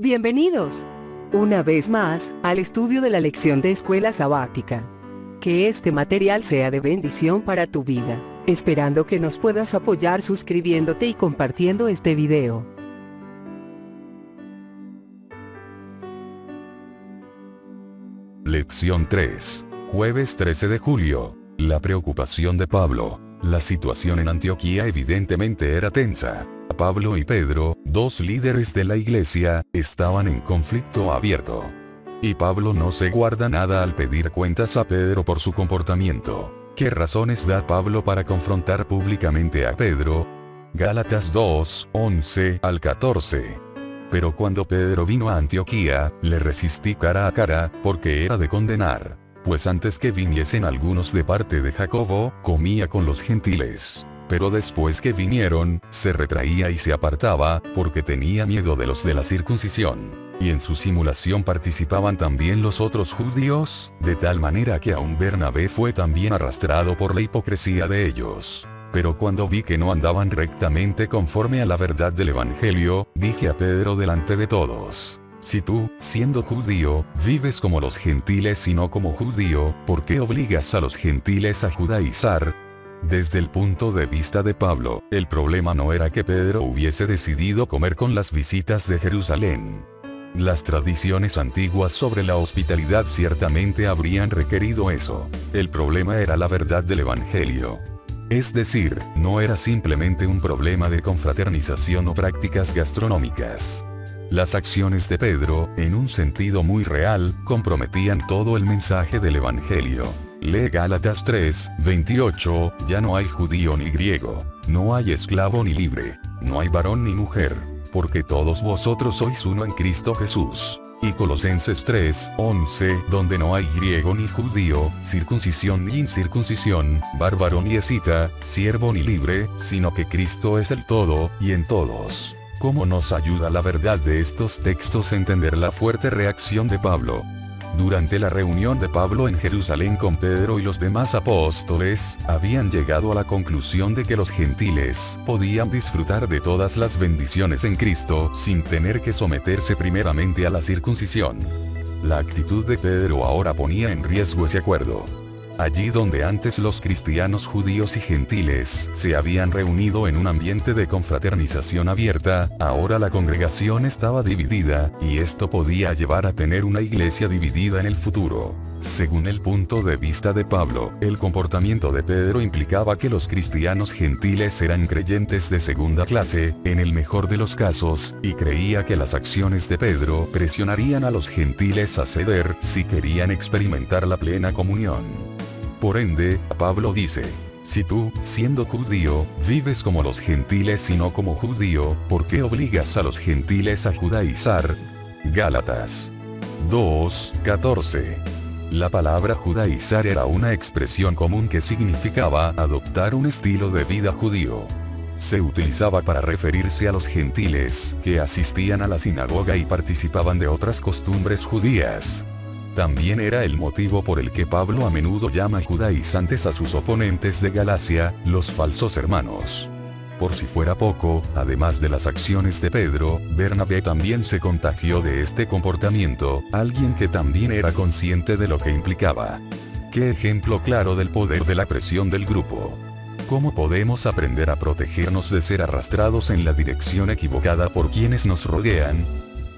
Bienvenidos, una vez más, al estudio de la lección de Escuela Sabática. Que este material sea de bendición para tu vida, esperando que nos puedas apoyar suscribiéndote y compartiendo este video. Lección 3. Jueves 13 de julio. La preocupación de Pablo. La situación en Antioquía evidentemente era tensa. Pablo y Pedro, dos líderes de la iglesia, estaban en conflicto abierto. Y Pablo no se guarda nada al pedir cuentas a Pedro por su comportamiento. ¿Qué razones da Pablo para confrontar públicamente a Pedro? Gálatas 2, 11 al 14. Pero cuando Pedro vino a Antioquía, le resistí cara a cara, porque era de condenar. Pues antes que viniesen algunos de parte de Jacobo, comía con los gentiles. Pero después que vinieron, se retraía y se apartaba, porque tenía miedo de los de la circuncisión. Y en su simulación participaban también los otros judíos, de tal manera que aun Bernabé fue también arrastrado por la hipocresía de ellos. Pero cuando vi que no andaban rectamente conforme a la verdad del Evangelio, dije a Pedro delante de todos: si tú, siendo judío, vives como los gentiles y no como judío, ¿por qué obligas a los gentiles a judaizar? Desde el punto de vista de Pablo, el problema no era que Pedro hubiese decidido comer con las visitas de Jerusalén. Las tradiciones antiguas sobre la hospitalidad ciertamente habrían requerido eso. El problema era la verdad del Evangelio. Es decir, no era simplemente un problema de confraternización o prácticas gastronómicas. Las acciones de Pedro, en un sentido muy real, comprometían todo el mensaje del Evangelio. Lee Gálatas 3, 28, ya no hay judío ni griego, no hay esclavo ni libre, no hay varón ni mujer, porque todos vosotros sois uno en Cristo Jesús. Y Colosenses 3, 11, donde no hay griego ni judío, circuncisión ni incircuncisión, bárbaro ni escita, siervo ni libre, sino que Cristo es el todo, y en todos. ¿Cómo nos ayuda la verdad de estos textos a entender la fuerte reacción de Pablo? Durante la reunión de Pablo en Jerusalén con Pedro y los demás apóstoles, habían llegado a la conclusión de que los gentiles podían disfrutar de todas las bendiciones en Cristo sin tener que someterse primeramente a la circuncisión. La actitud de Pedro ahora ponía en riesgo ese acuerdo. Allí donde antes los cristianos judíos y gentiles se habían reunido en un ambiente de confraternización abierta, ahora la congregación estaba dividida, y esto podía llevar a tener una iglesia dividida en el futuro. Según el punto de vista de Pablo, el comportamiento de Pedro implicaba que los cristianos gentiles eran creyentes de segunda clase, en el mejor de los casos, y creía que las acciones de Pedro presionarían a los gentiles a ceder si querían experimentar la plena comunión. Por ende, Pablo dice: si tú, siendo judío, vives como los gentiles y no como judío, ¿por qué obligas a los gentiles a judaizar? Gálatas 2, 14. La palabra judaizar era una expresión común que significaba adoptar un estilo de vida judío. Se utilizaba para referirse a los gentiles que asistían a la sinagoga y participaban de otras costumbres judías. También era el motivo por el que Pablo a menudo llama judaizantes a sus oponentes de Galacia, los falsos hermanos. Por si fuera poco, además de las acciones de Pedro, Bernabé también se contagió de este comportamiento, alguien que también era consciente de lo que implicaba. ¡Qué ejemplo claro del poder de la presión del grupo! ¿Cómo podemos aprender a protegernos de ser arrastrados en la dirección equivocada por quienes nos rodean?